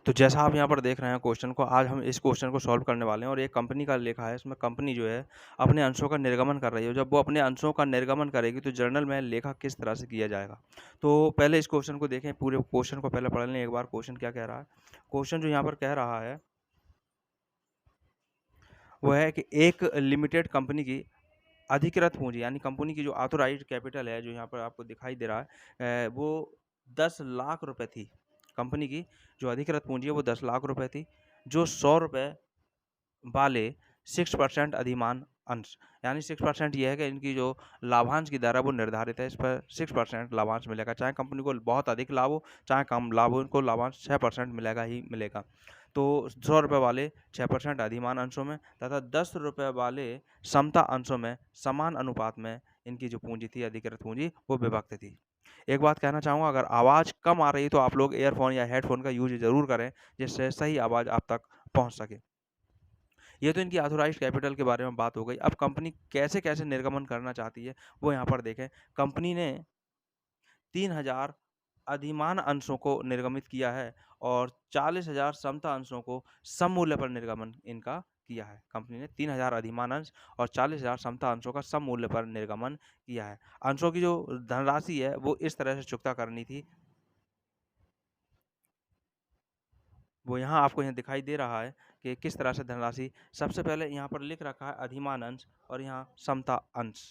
तो जैसा आप यहाँ पर देख रहे हैं क्वेश्चन को, आज हम इस क्वेश्चन को सॉल्व करने वाले हैं और एक कंपनी का लेखा है। इसमें कंपनी जो है अपने अंशों का निर्गमन कर रही है। जब वो अपने अंशों का निर्गमन करेगी तो जर्नल में लेखा किस तरह से किया जाएगा। तो पहले इस क्वेश्चन को देखें, पूरे क्वेश्चन को पहले पढ़ लें एक बार। क्वेश्चन क्या कह रहा है? क्वेश्चन जो यहाँ पर कह रहा है वो है कि एक लिमिटेड कंपनी की अधिकृत पूंजी, यानी कंपनी की जो ऑथोराइज्ड कैपिटल है, जो यहाँ पर आपको दिखाई दे रहा है, वो 10 लाख रुपए थी। कंपनी की जो अधिकृत पूंजी है वो 10 लाख रुपए थी, जो 100 रुपए वाले 6% अधिमान अंश, यानी 6% ये है कि इनकी जो लाभांश की दर है वो निर्धारित है। इस पर 6% लाभांश मिलेगा, चाहे कंपनी को बहुत अधिक लाभ हो चाहे कम लाभ हो, इनको लाभांश 6% मिलेगा ही मिलेगा। तो 100 रुपये वाले 6% अधिमान अंशों में तथा 10 रुपये वाले समता अंशों में समान अनुपात में इनकी जो पूंजी थी, अधिकृत पूंजी, वो विभक्त थी। एक बात कहना चाहूँगा, अगर आवाज़ कम आ रही है तो आप लोग ईयरफोन या हेडफोन का यूज ज़रूर करें, जिससे सही आवाज़ आप तक पहुँच सके। ये तो इनकी ऑथोराइज्ड कैपिटल के बारे में बात हो गई। अब कंपनी कैसे-कैसे निर्गमन करना चाहती है, वो यहाँ पर देखें। कंपनी ने 3000 अधिमान अंशों को निर्गमित किया है और 40,000 समता अंशों को सममूल्य पर निर्गमन इनका किया है। कंपनी ने 3000 अधिमान अंश और 40,000 समता अंशों का सममूल्य पर निर्गमन किया है। अंशों की जो धनराशि है, वो इस तरह से चुकता करनी थी। वो यहाँ आपको यहाँ दिखाई दे रहा है कि किस तरह से धनराशि, सबसे पहले यहाँ पर लिख रखा है अधिमान अंश और यहाँ समता अंश।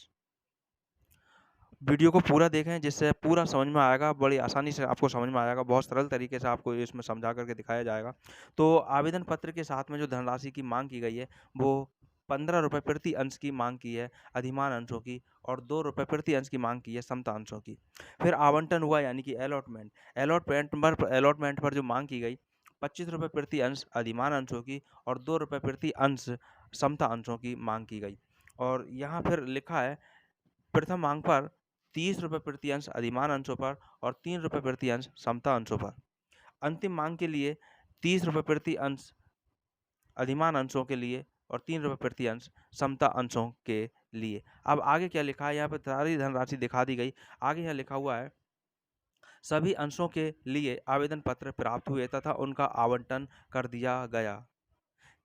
वीडियो को पूरा देखें, जिससे पूरा समझ में आएगा, बड़ी आसानी से आपको समझ में आएगा, बहुत सरल तरीके से आपको इसमें समझा करके दिखाया जाएगा। तो आवेदन पत्र के साथ में जो धनराशि की मांग की गई है, वो 15 रुपये प्रति अंश की मांग की है अधिमान अंशों की, और 2 रुपये प्रति अंश की मांग की है समता अंशों की। फिर आवंटन हुआ, यानी कि अलॉटमेंट। अलॉटमेंट पर जो मांग की गई, 25 रुपये प्रति अंश अधिमान अंशों की और 2 रुपये प्रति अंश समता अंशों की मांग की गई। और यहाँ फिर लिखा है, प्रथम मांग पर 30 रुपये प्रति अंश अधिमान अंशों पर और 3 रुपये प्रति अंश समता अंशों पर। अंतिम मांग के लिए 30 रुपये प्रति अंश अधिमान अंशों के लिए और 3 रुपये प्रति अंश समता अंशों के लिए। अब आगे क्या लिखा है, यहाँ पे सारी धनराशि दिखा दी गई। आगे यहाँ लिखा हुआ है, सभी अंशों के लिए आवेदन पत्र प्राप्त हुए तथा उनका आवंटन कर दिया गया।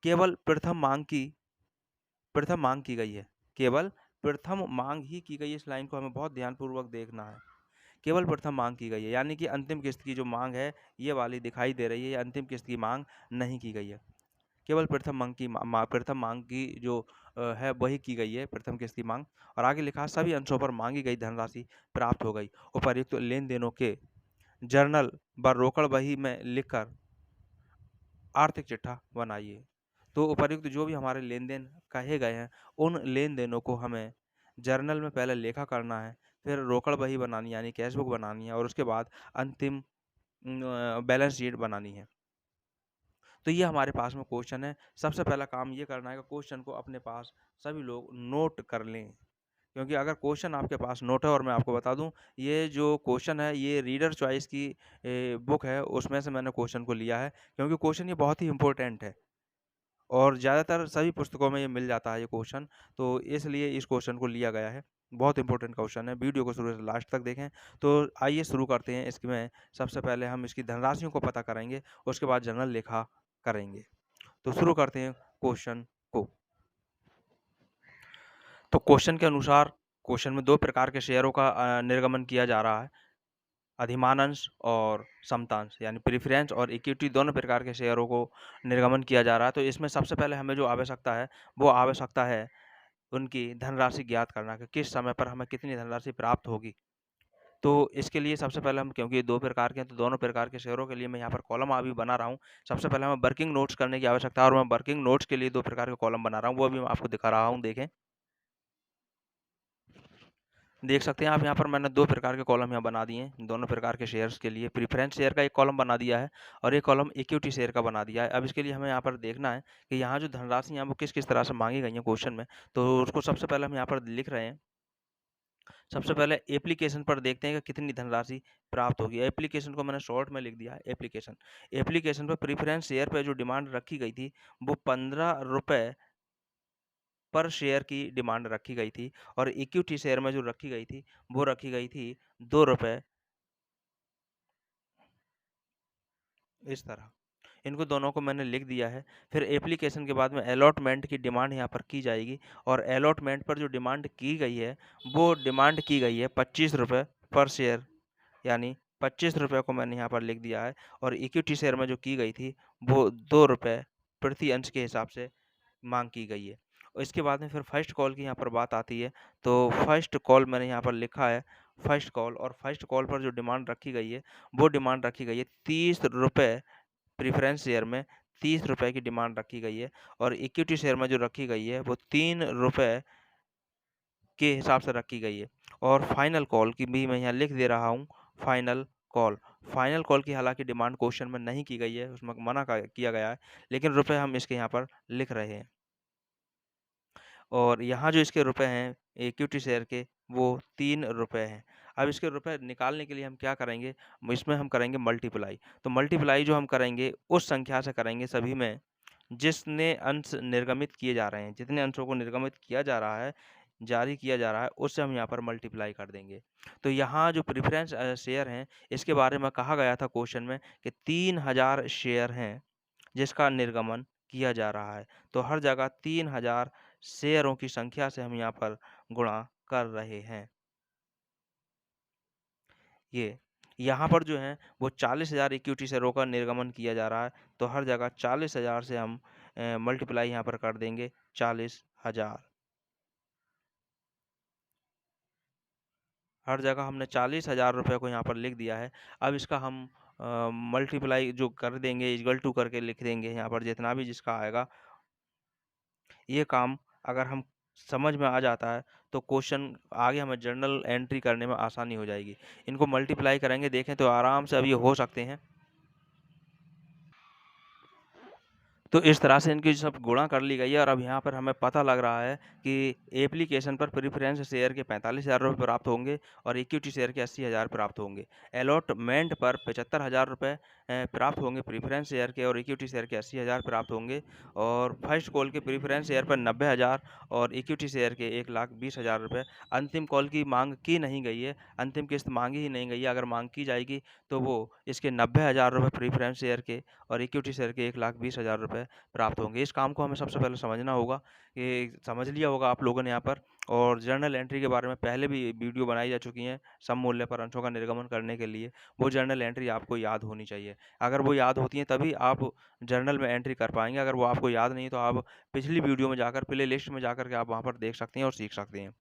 केवल प्रथम मांग की गई है। केवल प्रथम मांग ही की गई। इस लाइन को हमें बहुत ध्यानपूर्वक देखना है। केवल प्रथम मांग की गई है, यानी कि अंतिम किस्त की जो मांग है, ये वाली दिखाई दे रही है, ये अंतिम किस्त की मांग नहीं की गई है। केवल प्रथम मांग की जो है वही की गई है, प्रथम किस्त की मांग। और आगे लिखा, सभी अंशों पर मांगी गई धनराशि प्राप्त हो गई। उपर्युक्त लेन देनों के जर्नल व रोकड़ बही में लिखकर आर्थिक चिट्ठा बनाइए। तो उपर्युक्त जो भी हमारे लेन देन कहे गए हैं, उन लेन देनों को हमें जर्नल में पहले लेखा करना है, फिर रोकड़ बही बनानी, यानी कैश बुक बनानी है, और उसके बाद अंतिम बैलेंस शीट बनानी है। तो ये हमारे पास में क्वेश्चन है। सबसे पहला काम ये करना है कि क्वेश्चन को अपने पास सभी लोग नोट कर लें, क्योंकि अगर क्वेश्चन आपके पास नोट है, और मैं आपको बता दूं, ये जो क्वेश्चन है ये रीडर चॉइस की बुक है, उसमें से मैंने क्वेश्चन को लिया है, क्योंकि क्वेश्चन ये बहुत ही इंपॉर्टेंट है और ज़्यादातर सभी पुस्तकों में ये मिल जाता है ये क्वेश्चन, तो इसलिए इस क्वेश्चन को लिया गया है। बहुत इंपॉर्टेंट क्वेश्चन है। वीडियो को शुरू से लास्ट तक देखें। तो आइए शुरू करते हैं। इसमें सबसे पहले हम इसकी धनराशियों को पता करेंगे, उसके बाद जनरल लेखा करेंगे। तो शुरू करते हैं क्वेश्चन को। तो क्वेश्चन के अनुसार, क्वेश्चन में 2 प्रकार के शेयरों का निर्गमन किया जा रहा है, अधिमान अंश और समतांश, यानी प्रेफरेंस और इक्विटी, दोनों प्रकार के शेयरों को निर्गमन किया जा रहा है। तो इसमें सबसे पहले हमें जो आवश्यकता है, वो आवश्यकता है उनकी धनराशि ज्ञात करना, कि किस समय पर हमें कितनी धनराशि प्राप्त होगी। तो इसके लिए सबसे पहले हम, क्योंकि 2 प्रकार के हैं, तो दोनों प्रकार के शेयरों के लिए मैं यहाँ पर कॉलम अभी बना रहा हूँ। सबसे पहले हमें वर्किंग नोट्स करने की आवश्यकता है, और मैं वर्किंग नोट्स के लिए 2 प्रकार के कॉलम बना रहा हूँ, वो अभी मैं आपको दिखा रहा हूँ, देखें। देख सकते हैं आप, यहाँ पर मैंने 2 प्रकार के कॉलम यहाँ बना दिए हैं, दोनों प्रकार के शेयर्स के लिए। प्रेफरेंस शेयर का एक कॉलम बना दिया है और एक कॉलम इक्विटी शेयर का बना दिया है। अब इसके लिए हमें यहाँ पर देखना है कि यहाँ जो धनराशि है वो किस-किस तरह से माँगी गई है क्वेश्चन में। तो उसको सबसे पहले हम यहाँ पर लिख रहे हैं। सबसे पहले एप्लीकेशन पर देखते हैं कि कितनी धनराशि प्राप्त होगी। एप्लीकेशन को मैंने शॉर्ट में लिख दिया है, एप्लीकेशन। एप्लीकेशन पर प्रेफरेंस शेयर पे जो डिमांड रखी गई थी, वो 15 रुपए पर शेयर की डिमांड रखी गई थी, और इक्विटी शेयर में जो रखी गई थी, वो रखी गई थी 2 रुपए, इस तरह। इनको दोनों को मैंने लिख दिया है। फिर एप्लीकेशन के बाद में अलॉटमेंट की डिमांड यहाँ पर की जाएगी और अलॉटमेंट पर जो डिमांड की गई है, वो डिमांड की गई है 25 रुपये पर शेयर, यानी 25 रुपये को मैंने यहाँ पर लिख दिया है। और इक्विटी शेयर में जो की गई थी, वो 2 रुपये प्रति अंश के हिसाब से मांग की गई है। और इसके बाद में फिर फर्स्ट कॉल की यहाँ पर बात आती है, तो फर्स्ट कॉल मैंने यहाँ पर लिखा है फर्स्ट कॉल, और फर्स्ट कॉल पर जो डिमांड रखी गई है, वो डिमांड रखी गई है 30 रुपये। प्रेफरेंस शेयर में 30 रुपये की डिमांड रखी गई है और इक्विटी शेयर में जो रखी गई है, वो 3 रुपये के हिसाब से रखी गई है। और फाइनल कॉल की भी मैं यहाँ लिख दे रहा हूँ, फाइनल कॉल। फाइनल कॉल की हालांकि डिमांड क्वेश्चन में नहीं की गई है, उसमें मना किया गया है, लेकिन रुपए हम इसके यहाँ पर लिख रहे हैं। और यहाँ जो इसके रुपए हैं इक्विटी शेयर के, वो 3 रुपये हैं। अब इसके रुपए निकालने के लिए हम क्या करेंगे, इसमें हम करेंगे मल्टीप्लाई। तो मल्टीप्लाई जो हम करेंगे उस संख्या से करेंगे सभी में जिसने अंश निर्गमित किए जा रहे हैं, जितने अंशों को निर्गमित किया जा रहा है, जारी किया जा रहा है, उससे हम यहाँ पर मल्टीप्लाई कर देंगे। तो यहाँ जो प्रेफरेंस शेयर हैं, इसके बारे में कहा गया था क्वेश्चन में कि 3000 शेयर हैं जिसका निर्गमन किया जा रहा है। तो हर जगह 3000 शेयरों की संख्या से हम यहाँ पर गुणा कर रहे हैं। ये यहाँ पर जो है वो 40,000 इक्विटी शेयरों का निर्गमन किया जा रहा है, तो हर जगह 40,000 से हम मल्टीप्लाई यहाँ पर कर देंगे 40,000। हर जगह हमने 40,000 रुपये को यहाँ पर लिख दिया है। अब इसका हम मल्टीप्लाई जो कर देंगे, इक्वल टू करके लिख देंगे यहाँ पर जितना भी जिसका आएगा। ये काम अगर हम समझ में आ जाता है तो क्वेश्चन आगे हमें जर्नल एंट्री करने में आसानी हो जाएगी। इनको मल्टीप्लाई करेंगे, देखें तो आराम से अब ये हो सकते हैं। तो इस तरह से इनकी सब गुणा कर ली गई है और अब यहाँ पर हमें पता लग रहा है कि एप्लीकेशन पर प्रेफरेंस शेयर के 45,000 रुपये प्राप्त होंगे और इक्विटी शेयर के 80,000 प्राप्त होंगे। अलॉटमेंट पर 75,000 रुपये प्राप्त होंगे प्रेफरेंस शेयर के और इक्विटी शेयर के 80,000 प्राप्त होंगे। और फर्स्ट कॉल के प्रेफरेंस शेयर पर 90,000 और इक्विटी शेयर के 1,20,000 रुपये। अंतिम कॉल की मांग की नहीं गई है, अंतिम किस्त मांगी ही नहीं गई है। अगर मांग की जाएगी तो वो इसके 90,000 रुपये प्रेफरेंस शेयर के और इक्विटी शेयर के 1,20,000 रुपये प्राप्त होंगे। इस काम को हमें सबसे पहले समझना होगा, कि समझ लिया होगा आप लोगों ने यहाँ पर। और जर्नल एंट्री के बारे में पहले भी वीडियो बनाई जा चुकी हैं, सम मूल्य पर अंशों का निर्गमन करने के लिए। वो जर्नल एंट्री आपको याद होनी चाहिए। अगर वो याद होती हैं तभी आप जर्नल में एंट्री कर पाएंगे। अगर वो आपको याद नहीं है तो आप पिछली वीडियो में जाकर, प्ले लिस्ट में जाकर के आप वहाँ पर देख सकते हैं और सीख सकते हैं।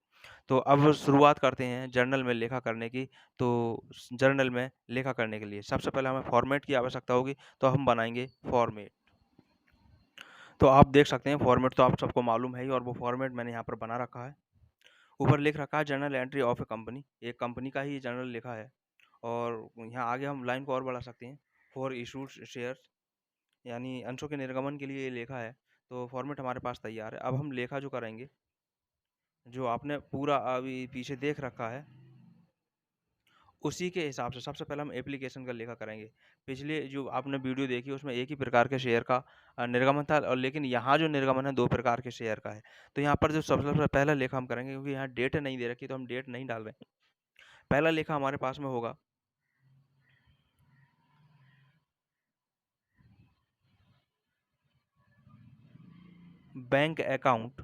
तो अब शुरुआत करते हैं जर्नल में लेखा करने की। तो जर्नल में लेखा करने के लिए सबसे पहले हमें फॉर्मेट की आवश्यकता होगी, तो हम बनाएंगे फॉर्मेट। तो आप देख सकते हैं फॉर्मेट तो आप सबको मालूम है ही, और वो फॉर्मेट मैंने यहाँ पर बना रखा है। ऊपर लिख रखा है journal entry of A company, एक कंपनी का ही जर्नल लिखा है। और यहाँ आगे हम लाइन को और बढ़ा सकते हैं, फॉर इशूड शेयर्स, यानी अंशों के निर्गमन के लिए ये लेखा है। तो फॉर्मेट हमारे पास तैयार है। अब हम लेखा जो करेंगे, जो आपने पूरा अभी पीछे देख रखा है, उसी के हिसाब से सबसे पहले हम एप्लीकेशन का लेखा करेंगे। पिछले जो आपने वीडियो देखी उसमें एक ही प्रकार के शेयर का निर्गमन था, और लेकिन यहाँ जो निर्गमन है 2 प्रकार के शेयर का है। तो यहाँ पर जो सबसे पहला लेखा हम करेंगे, क्योंकि यहाँ डेट नहीं दे रखी तो हम डेट नहीं डाल रहे हैं। पहला लेखा हमारे पास में होगा बैंक अकाउंट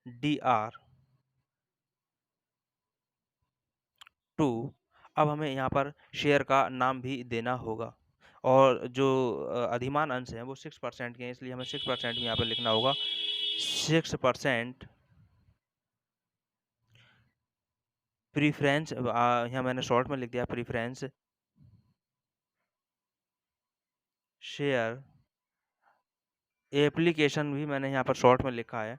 DR टू। अब हमें यहाँ पर शेयर का नाम भी देना होगा, और जो अधिमान अंश हैं वो 6% के हैं, इसलिए हमें 6% भी यहाँ पर लिखना होगा। 6% प्रीफ्रेंस, यहाँ मैंने शॉर्ट में लिख दिया प्रीफ्रेंस शेयर एप्लीकेशन, भी मैंने यहाँ पर शॉर्ट में लिखा है।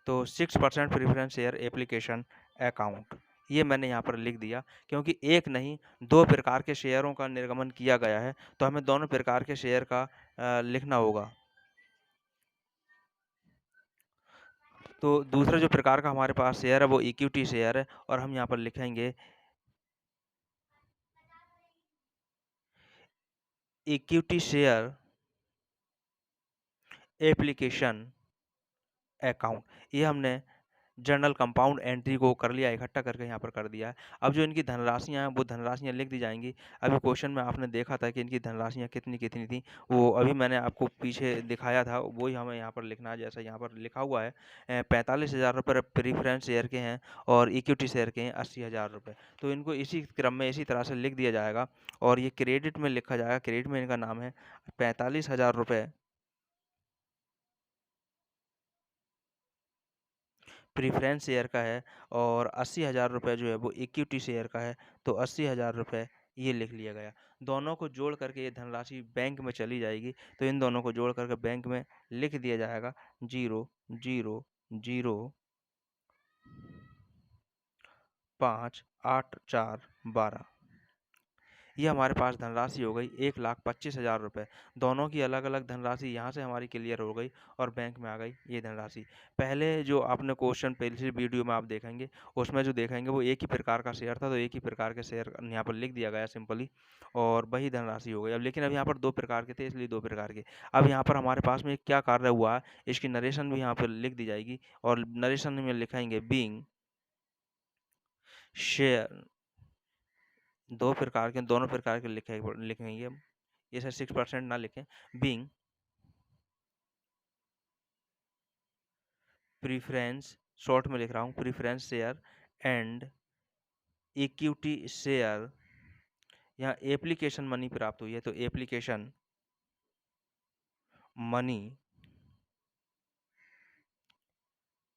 तो 6% प्रेफरेंस शेयर एप्लीकेशन अकाउंट, ये मैंने यहाँ पर लिख दिया, क्योंकि एक नहीं 2 प्रकार के शेयरों का निर्गमन किया गया है, तो हमें दोनों प्रकार के शेयर का लिखना होगा। तो दूसरा जो प्रकार का हमारे पास शेयर है वो इक्विटी शेयर है, और हम यहाँ पर लिखेंगे इक्विटी शेयर एप्लीकेशन अकाउंट। ये हमने जनरल कंपाउंड एंट्री को कर लिया, इकट्ठा करके यहाँ पर कर दिया है। अब जो इनकी धनराशियाँ हैं वो धनराशियाँ लिख दी जाएँगी। अभी क्वेश्चन में आपने देखा था कि इनकी धनराशियाँ कितनी-कितनी थी, वो अभी मैंने आपको पीछे दिखाया था, वही हमें यहाँ पर लिखना है। जैसा यहाँ पर लिखा हुआ है 45,000 रुपये प्रेफ़रेंस शेयर के हैं और इक्विटी शेयर के हैं 80,000 रुपये। तो इनको इसी क्रम में इसी तरह से लिख दिया जाएगा और ये क्रेडिट में लिखा जाएगा। क्रेडिट में इनका नाम है 45,000 रुपये प्रेफ़रेंस शेयर का है और 80,000 रुपये जो है वो इक्विटी शेयर का है, तो 80,000 रुपये ये लिख लिया गया। दोनों को जोड़ करके ये धनराशि बैंक में चली जाएगी, तो इन दोनों को जोड़ करके बैंक में लिख दिया जाएगा 0, 0, 0, 5, 8, 4, 12। ये हमारे पास धनराशि हो गई 1,25,000 रुपये। दोनों की अलग-अलग धनराशि यहाँ से हमारी क्लियर हो गई और बैंक में आ गई ये धनराशि। पहले जो आपने क्वेश्चन पिछली वीडियो में आप देखेंगे, उसमें जो देखेंगे वो एक ही प्रकार का शेयर था, तो एक ही प्रकार के शेयर यहाँ पर लिख दिया गया सिंपली और वही धनराशि हो गई। अब लेकिन अब यहाँ पर 2 प्रकार के थे, इसलिए 2 प्रकार के। अब यहाँ पर हमारे पास में क्या कार्य हुआ है, इसकी नरेशन भी यहाँ पर लिख दी जाएगी और नरेशन में लिखाएँगे बीइंग शेयर 2 प्रकार के, दोनों प्रकार के लिखेंगे। जैसे 6% ना लिखें। बीइंग प्रीफरेंस, शॉर्ट में लिख रहा हूँ, preference share and equity share, यहाँ एप्लीकेशन मनी प्राप्त हुई है, तो एप्लीकेशन मनी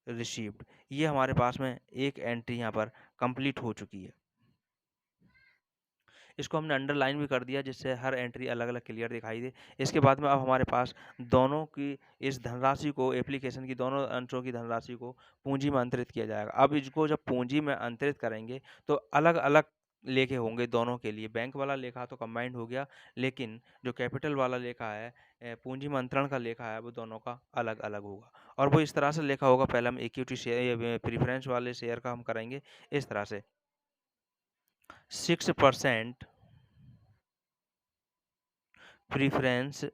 रिसीव्ड, ये हमारे पास में एक एंट्री यहाँ पर कंप्लीट हो चुकी है। इसको हमने अंडरलाइन भी कर दिया जिससे हर एंट्री अलग-अलग क्लियर दिखाई दे। इसके बाद में अब हमारे पास दोनों की इस धनराशि को, एप्लीकेशन की दोनों अंशों की धनराशि को पूँजी में अंतरित किया जाएगा। अब इसको जब पूँजी में अंतरित करेंगे तो अलग-अलग लेखे होंगे दोनों के लिए। बैंक वाला लेखा तो कंबाइंड हो गया, लेकिन जो कैपिटल वाला लेखा है, पूँजी में अंतरण का लेखा है, वो दोनों का अलग-अलग होगा और वो इस तरह से लेखा होगा। पहले हम इक्विटी शेयर, ये प्रेफ़रेंस वाले शेयर का हम करेंगे इस तरह से 6% प्रेफ़रेंस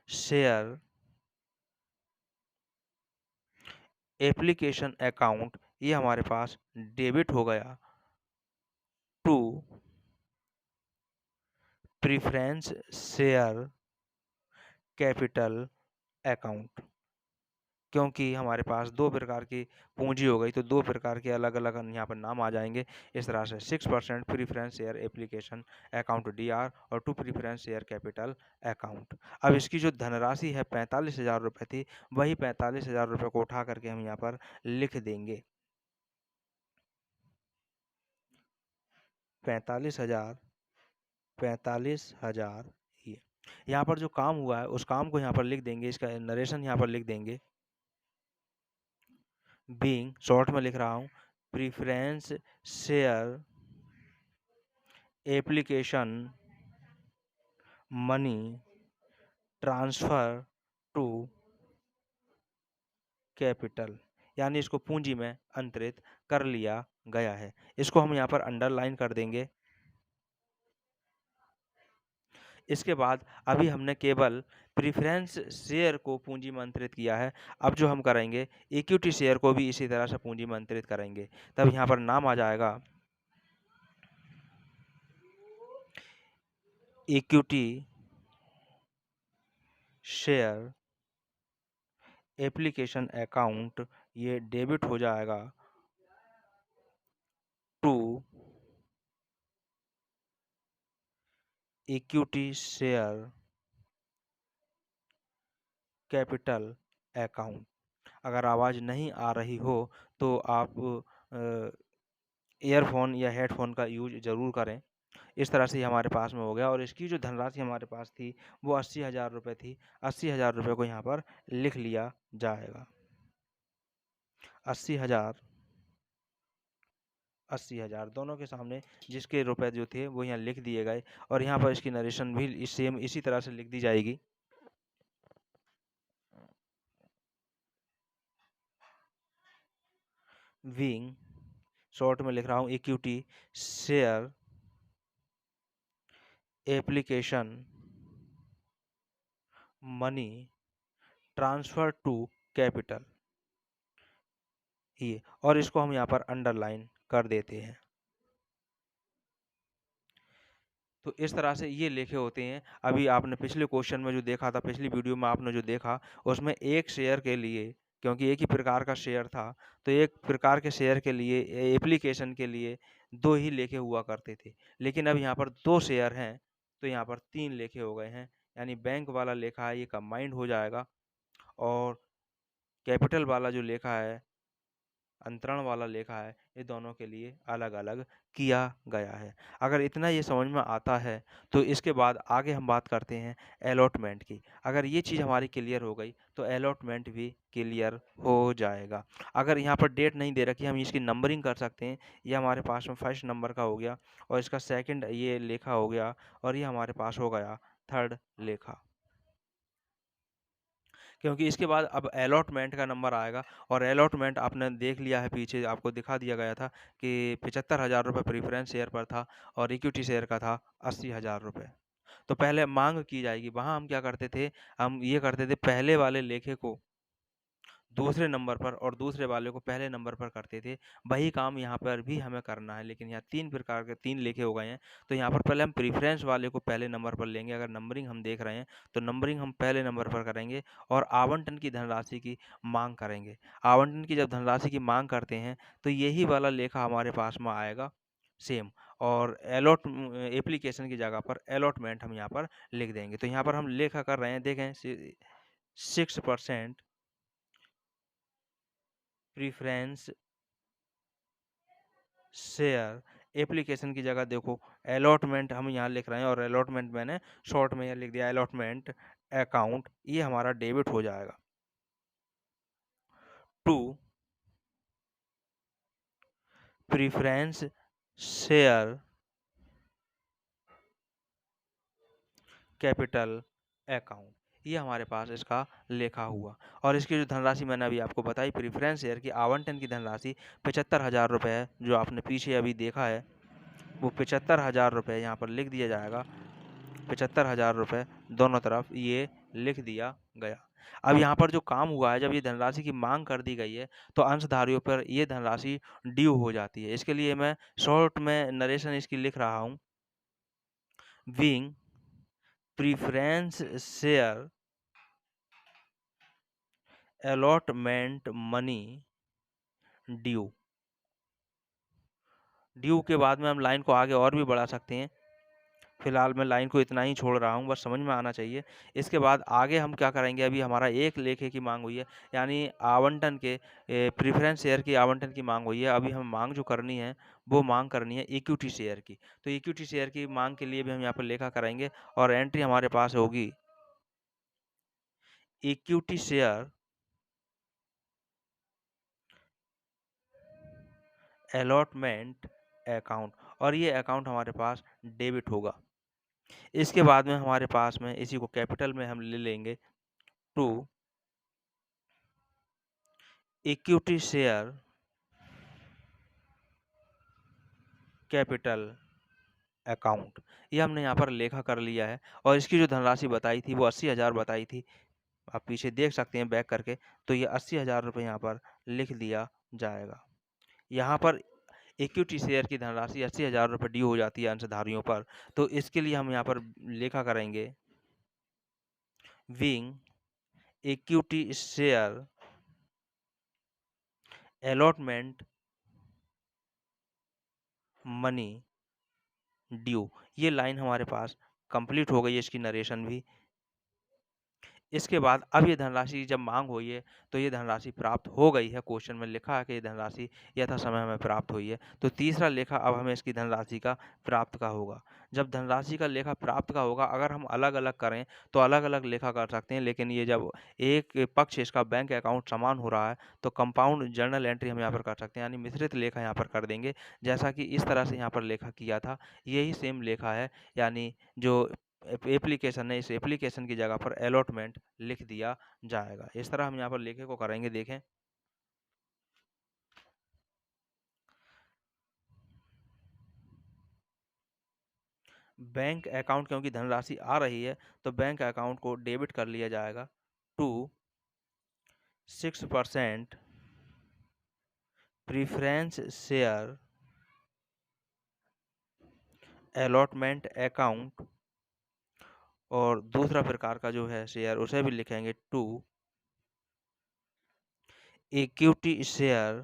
शेयर एप्लीकेशन अकाउंट, ये हमारे पास डेबिट हो गया to preference share capital account. क्योंकि हमारे पास 2 प्रकार की पूँजी हो गई, तो 2 प्रकार के अलग-अलग यहाँ पर नाम आ जाएँगे। इस तरह से 6% preference share application account DR और 2 प्रेफ़रेंस शेयर कैपिटल अकाउंट। अब इसकी जो धनराशि है 45,000 रुपये थी, वही 45,000 रुपये को उठा करके हम यहाँ पर लिख देंगे। 45,000, 45,000 ये। यहाँ पर जो काम हुआ है उस काम को यहाँ पर लिख देंगे, इसका नरेशन यहाँ पर लिख देंगे। बीइंग, शॉर्ट में लिख रहा हूँ, preference share application money transfer to capital, यानी इसको पूँजी में अंतरित कर लिया गया है। इसको हम यहाँ पर अंडरलाइन कर देंगे। इसके बाद अभी हमने केवल प्रेफ़रेंस शेयर को पूँजी में अंतरित किया है। अब जो हम करेंगे, इक्विटी शेयर को भी इसी तरह से पूँजी में अंतरित करेंगे। तब यहाँ पर नाम आ जाएगा इक्विटी शेयर एप्लीकेशन अकाउंट, ये डेबिट हो जाएगा to equity share capital account. अगर आवाज़ नहीं आ रही हो तो आप ईयरफ़ोन या हेडफ़ोन का यूज़ ज़रूर करें। इस तरह से ये हमारे पास में हो गया और इसकी जो धनराशि हमारे पास थी वो 80,000 रुपये थी। 80,000 रुपये को यहाँ पर लिख लिया जाएगा। 80,000, 80,000 दोनों के सामने जिसके रुपए जो थे वो यहाँ लिख दिए गए और यहाँ पर इसकी नरेशन भी सेम इसी तरह से लिख दी जाएगी। बीइंग, शॉर्ट में लिख रहा हूँ, equity share application money transfer to capital, ये, और इसको हम यहाँ पर अंडरलाइन कर देते हैं। तो इस तरह से ये लेखे होते हैं। अभी आपने पिछले क्वेश्चन में जो देखा था, पिछली वीडियो में आपने जो देखा, उसमें एक शेयर के लिए, क्योंकि एक ही प्रकार का शेयर था, तो एक प्रकार के शेयर के लिए एप्लीकेशन के लिए 2 ही लेखे हुआ करते थे। लेकिन अब यहाँ पर 2 शेयर हैं, तो यहाँ पर 3 लेखे हो गए हैं। यानी बैंक वाला लेखा है, ये कंबाइंड हो जाएगा, और कैपिटल वाला जो लेखा है, अंतरण वाला लेखा है, ये दोनों के लिए अलग-अलग किया गया है। अगर इतना ये समझ में आता है, तो इसके बाद आगे हम बात करते हैं अलॉटमेंट की। अगर ये चीज़ हमारी क्लियर हो गई, तो अलॉटमेंट भी क्लियर हो जाएगा। अगर यहाँ पर डेट नहीं दे रखी, हम इसकी नंबरिंग कर सकते हैं। ये हमारे पास में फर्स्ट नंबर का हो गया, और इसका सेकंड ये लेखा हो गया, और ये हमारे पास हो गया थर्ड लेखा। क्योंकि इसके बाद अब अलॉटमेंट का नंबर आएगा, और अलॉटमेंट आपने देख लिया है, पीछे आपको दिखा दिया गया था कि 75,000 रुपये प्रेफरेंस शेयर पर था, और इक्विटी शेयर का था 80,000 रुपये। तो पहले मांग की जाएगी, वहाँ हम क्या करते थे, हम ये करते थे, पहले वाले लेखे को दूसरे नंबर पर और दूसरे वाले को पहले नंबर पर करते थे। वही काम यहाँ पर भी हमें करना है, लेकिन यहाँ 3 प्रकार के 3 लेखे हो गए हैं। तो यहाँ पर पहले हम प्रेफ़रेंस वाले को पहले नंबर पर लेंगे। अगर नंबरिंग हम देख रहे हैं, तो नंबरिंग हम पहले नंबर पर करेंगे, और आवंटन की धनराशि की माँग करेंगे। आवंटन की जब धनराशि की माँग करते हैं, तो यही वाला लेखा हमारे पास में आएगा सेम, और एप्लीकेशन की जगह पर अलॉटमेंट हम यहाँ पर लिख देंगे। तो यहाँ पर हम लेखा कर रहे हैं, देखें 6% प्रेफ़रेंस शेयर, एप्लीकेशन की जगह देखो अलॉटमेंट हम यहाँ लिख रहे हैं, और अलॉटमेंट मैंने शॉर्ट में यहाँ लिख दिया अलॉटमेंट अकाउंट, ये हमारा डेबिट हो जाएगा to preference share capital account. ये हमारे पास इसका लेखा हुआ, और इसकी जो धनराशि मैंने अभी आपको बताई, प्रेफरेंस शेयर की आवंटन की धनराशि 75,000 रुपये है, जो आपने पीछे अभी देखा है, वो 75,000 रुपये यहाँ पर लिख दिया जाएगा। 75,000 रुपये दोनों तरफ ये लिख दिया गया। अब यहाँ पर जो काम हुआ है, जब ये धनराशि की मांग कर दी गई है, तो अंशधारियों पर ये धनराशि ड्यू हो जाती है। इसके लिए मैं शॉर्ट में नरेशन इसकी लिख रहा हूँ, being preference share allotment money due. Due के बाद में हम लाइन को आगे और भी बढ़ा सकते हैं। फिलहाल मैं लाइन को इतना ही छोड़ रहा हूँ, बस समझ में आना चाहिए। इसके बाद आगे हम क्या करेंगे, अभी हमारा एक लेखे की मांग हुई है, यानी आवंटन के प्रेफरेंस शेयर की आवंटन की मांग हुई है। अभी हम मांग जो करनी है, वो मांग करनी है इक्विटी शेयर की। तो इक्विटी शेयर की मांग के लिए भी हम यहाँ पर लेखा कराएंगे, और एंट्री हमारे पास होगी इक्विटी शेयर अलॉटमेंट अकाउंट, और ये अकाउंट हमारे पास डेबिट होगा। इसके बाद में हमारे पास में इसी को कैपिटल में हम ले लेंगे, to equity share capital account. ये हमने यहाँ पर लेखा कर लिया है, और इसकी जो धनराशि बताई थी, वो 80,000 बताई थी। आप पीछे देख सकते हैं बैक करके, तो ये 80,000 रुपये यहाँ पर लिख दिया जाएगा। यहाँ पर इक्विटी शेयर की धनराशि 80,000 रुपये ड्यू हो जाती है अंशधारियों पर, तो इसके लिए हम यहाँ पर लेखा करेंगे, being equity share allotment money due. ये लाइन हमारे पास कंप्लीट हो गई है, इसकी नरेशन भी। इसके बाद अब ये धनराशि जब मांग हुई है, तो ये धनराशि प्राप्त हो गई है। क्वेश्चन में लिखा है कि ये धनराशि यथा समय हमें प्राप्त हुई है। तो तीसरा लेखा अब हमें इसकी धनराशि का प्राप्त का होगा। जब धनराशि का लेखा प्राप्त का होगा, अगर हम अलग-अलग करें, तो अलग-अलग लेखा कर सकते हैं, लेकिन ये जब एक पक्ष इसका बैंक अकाउंट समान हो रहा है, तो कंपाउंड जर्नल एंट्री हम यहाँ पर कर सकते हैं, यानी मिश्रित लेखा यहाँ पर कर देंगे। जैसा कि इस तरह से यहाँ पर लेखा किया था, यही सेम लेखा है, यानी जो एप्लीकेशन है, इस एप्लीकेशन की जगह पर अलॉटमेंट लिख दिया जाएगा। इस तरह हम यहाँ पर लेखे को करेंगे, देखें। बैंक अकाउंट, क्योंकि धनराशि आ रही है, तो बैंक अकाउंट को डेबिट कर लिया जाएगा to 6% preference share allotment account, और दूसरा प्रकार का जो है शेयर उसे भी लिखेंगे to equity share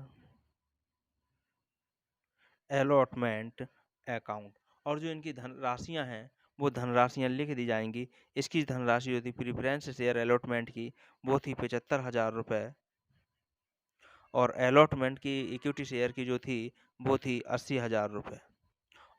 allotment account. और जो इनकी धनराशियां हैं वो धनराशियां लिख दी जाएंगी। इसकी धनराशि जो थी प्रीफरेंस शेयर अलॉटमेंट की वो थी 75,000 रुपये, और अलॉटमेंट की इक्विटी शेयर की जो थी वो थी 80,000 रुपये।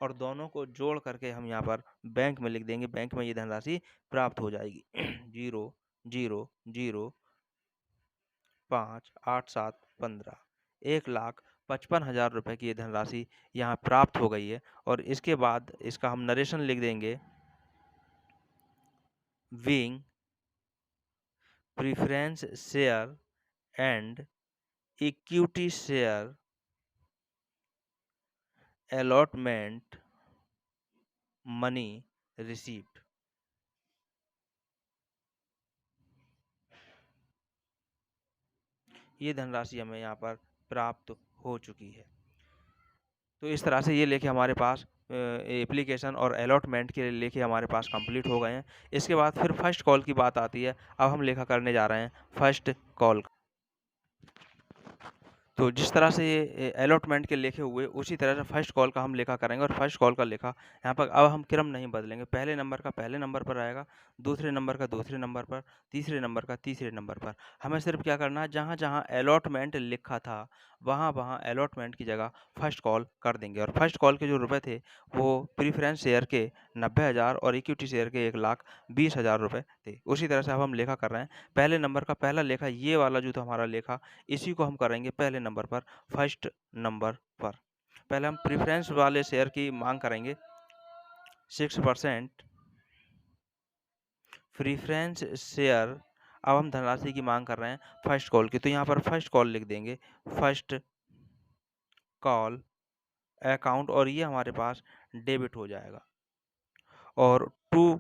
और दोनों को जोड़ करके हम यहाँ पर बैंक में लिख देंगे, बैंक में ये धनराशि प्राप्त हो जाएगी। 0,0,0,5,8,7,15 1,55,000 रुपये की ये धनराशि यहाँ प्राप्त हो गई है। और इसके बाद इसका हम नरेशन लिख देंगे, being preference share and equity share allotment money received. ये धनराशि हमें यहाँ पर प्राप्त हो चुकी है। तो इस तरह से ये लेके हमारे पास एप्लीकेशन और अलॉटमेंट के लेके हमारे पास कंप्लीट हो गए हैं। इसके बाद फिर फर्स्ट कॉल की बात आती है। अब हम लेखा करने जा रहे हैं फर्स्ट कॉल। तो जिस तरह से ये अलॉटमेंट के लेखे हुए उसी तरह से फर्स्ट कॉल का हम लेखा करेंगे। और फर्स्ट कॉल का लेखा यहाँ पर अब हम क्रम नहीं बदलेंगे। पहले नंबर का पहले नंबर पर आएगा, दूसरे नंबर का दूसरे नंबर पर, तीसरे नंबर का तीसरे नंबर पर। हमें सिर्फ क्या करना है, जहाँ जहाँ अलॉटमेंट लिखा था वहाँ वहाँ अलॉटमेंट की जगह फर्स्ट कॉल कर देंगे। और फर्स्ट कॉल के जो रुपए थे वो प्रीफरेंस शेयर के 90,000 और इक्विटी शेयर के 1,20,000 रुपये थे। उसी तरह से अब हम लेखा कर रहे हैं। पहले नंबर का पहला लेखा, ये वाला जो था हमारा लेखा, इसी को हम करेंगे पहले नंबर पर, फर्स्ट नंबर पर। पहले हम प्रेफरेंस वाले शेयर की मांग करेंगे 6% प्रीफरेंस शेयर। अब हम धनराशि की मांग कर रहे हैं फर्स्ट कॉल की, तो यहाँ पर फर्स्ट कॉल लिख देंगे, फर्स्ट कॉल अकाउंट, और ये हमारे पास डेबिट हो जाएगा। और to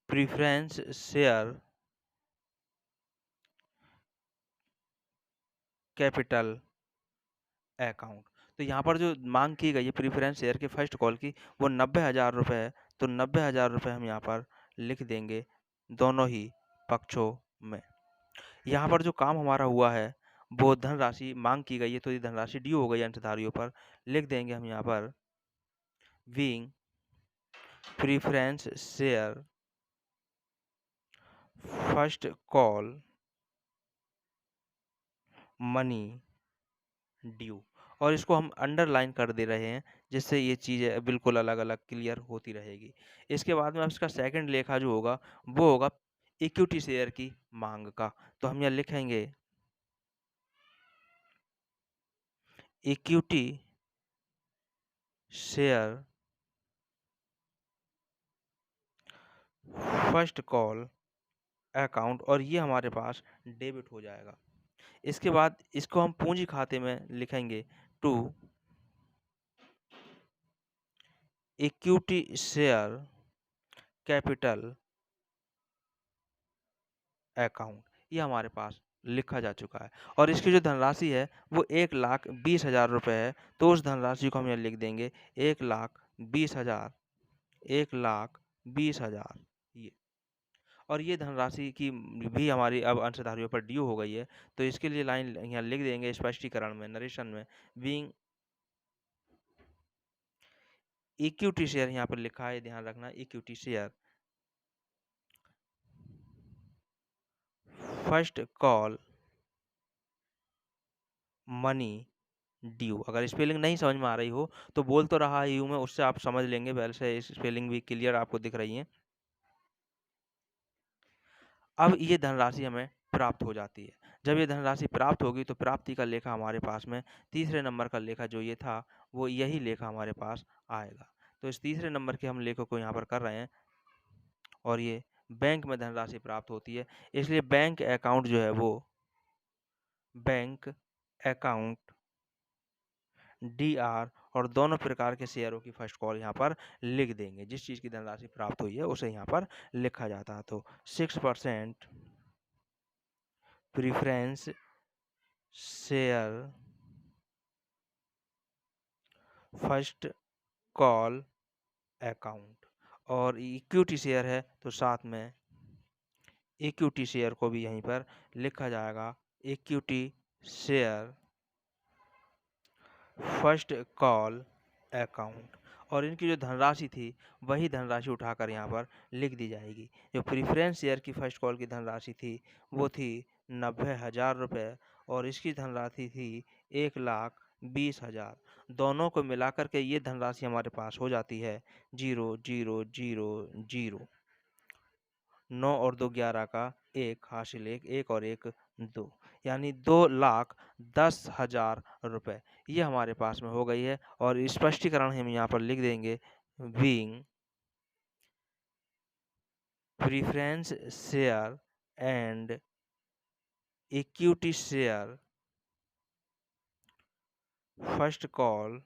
preference share capital account. तो यहाँ पर जो मांग की गई है प्रीफरेंस शेयर के फर्स्ट कॉल की वो 90,000 रुपये है। तो 90,000 रुपये हम यहाँ पर लिख देंगे दोनों ही पक्षों में। यहाँ पर जो काम हमारा हुआ है वो धनराशि मांग की गई है, तो ये धनराशि ड्यू हो गई है अंशधारियों पर। लिख देंगे हम यहाँ पर being preference share first call money due. और इसको हम अंडरलाइन कर दे रहे हैं जिससे ये चीज़ें बिल्कुल अलग अलग क्लियर होती रहेगी। इसके बाद में अब इसका सेकंड लेखा जो होगा वो होगा इक्विटी शेयर की मांग का। तो हम यहाँ लिखेंगे equity share first call account, और ये हमारे पास डेबिट हो जाएगा। इसके बाद इसको हम पूंजी खाते में लिखेंगे to equity share capital account. ये हमारे पास लिखा जा चुका है। और इसकी जो धनराशि है वो 1,20,000 रुपये है। तो उस धनराशि को हम यहाँ लिख देंगे 1,20,000, 1,20,000 ये। और ये धनराशि की भी हमारी अब अंशधारियों पर ड्यू हो गई है। तो इसके लिए लाइन यहाँ लिख देंगे स्पष्टीकरण में, नरेशन में, बीइंग इक्विटी शेयर, यहाँ पर लिखा है ध्यान रखना, equity share first call money due. अगर स्पेलिंग नहीं समझ में आ रही हो तो बोल तो रहा ही हूँ मैं, उससे आप समझ लेंगे, वैसे स्पेलिंग भी क्लियर आपको दिख रही है। अब ये धनराशि हमें प्राप्त हो जाती है। जब ये धनराशि प्राप्त होगी तो प्राप्ति का लेखा हमारे पास में तीसरे नंबर का लेखा जो ये था वो यही लेखा हमारे पास आएगा। तो इस तीसरे नंबर के हम लेखों को यहाँ पर कर रहे हैं। और ये बैंक में धनराशि प्राप्त होती है, इसलिए बैंक अकाउंट जो है वो बैंक अकाउंट DR, और दोनों प्रकार के शेयरों की फर्स्ट कॉल यहाँ पर लिख देंगे। जिस चीज़ की धनराशि प्राप्त हुई है उसे यहाँ पर लिखा जाता है। तो 6% preference share first call account, और इक्विटी शेयर है तो साथ में इक्विटी शेयर को भी यहीं पर लिखा जाएगा, equity share first call account. और इनकी जो धनराशि थी वही धनराशि उठाकर यहाँ पर लिख दी जाएगी। जो प्रेफरेंस शेयर की फर्स्ट कॉल की धनराशि थी वो थी 90,000 रुपये, और इसकी धनराशि थी 1,20,000। दोनों को मिलाकर के ये धनराशि हमारे पास हो जाती है 0,0,0,0। 9 और 2 11 का 1 हासिल 1, 1 और 1 2, यानी 2,10,000 रुपये ये हमारे पास में हो गई है। और स्पष्टीकरण हम यहाँ पर लिख देंगे, being preference share and equity share first call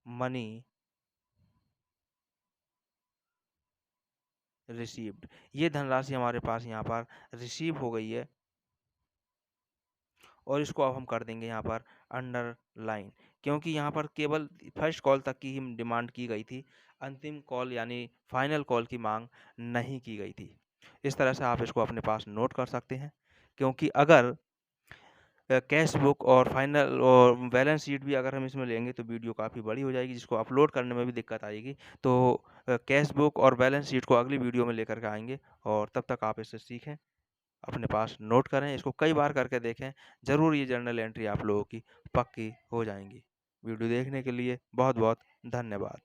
money received, ये धनराशि हमारे पास यहाँ पर रिसीव हो गई है। और इसको अब हम कर देंगे यहाँ पर अंडरलाइन, क्योंकि यहाँ पर केवल फर्स्ट कॉल तक की ही डिमांड की गई थी, अंतिम कॉल यानी फाइनल कॉल की मांग नहीं की गई थी। इस तरह से आप इसको अपने पास नोट कर सकते हैं, क्योंकि अगर कैश बुक और फाइनल और बैलेंस शीट भी अगर हम इसमें लेंगे तो वीडियो काफ़ी बड़ी हो जाएगी, जिसको अपलोड करने में भी दिक्कत आएगी। तो कैश बुक और बैलेंस शीट को अगली वीडियो में लेकर के आएंगे, और तब तक आप इसे सीखें, अपने पास नोट करें, इसको कई बार करके देखें, ज़रूर ये जर्नल एंट्री आप लोगों की पक्की हो जाएंगी। वीडियो देखने के लिए बहुत बहुत धन्यवाद।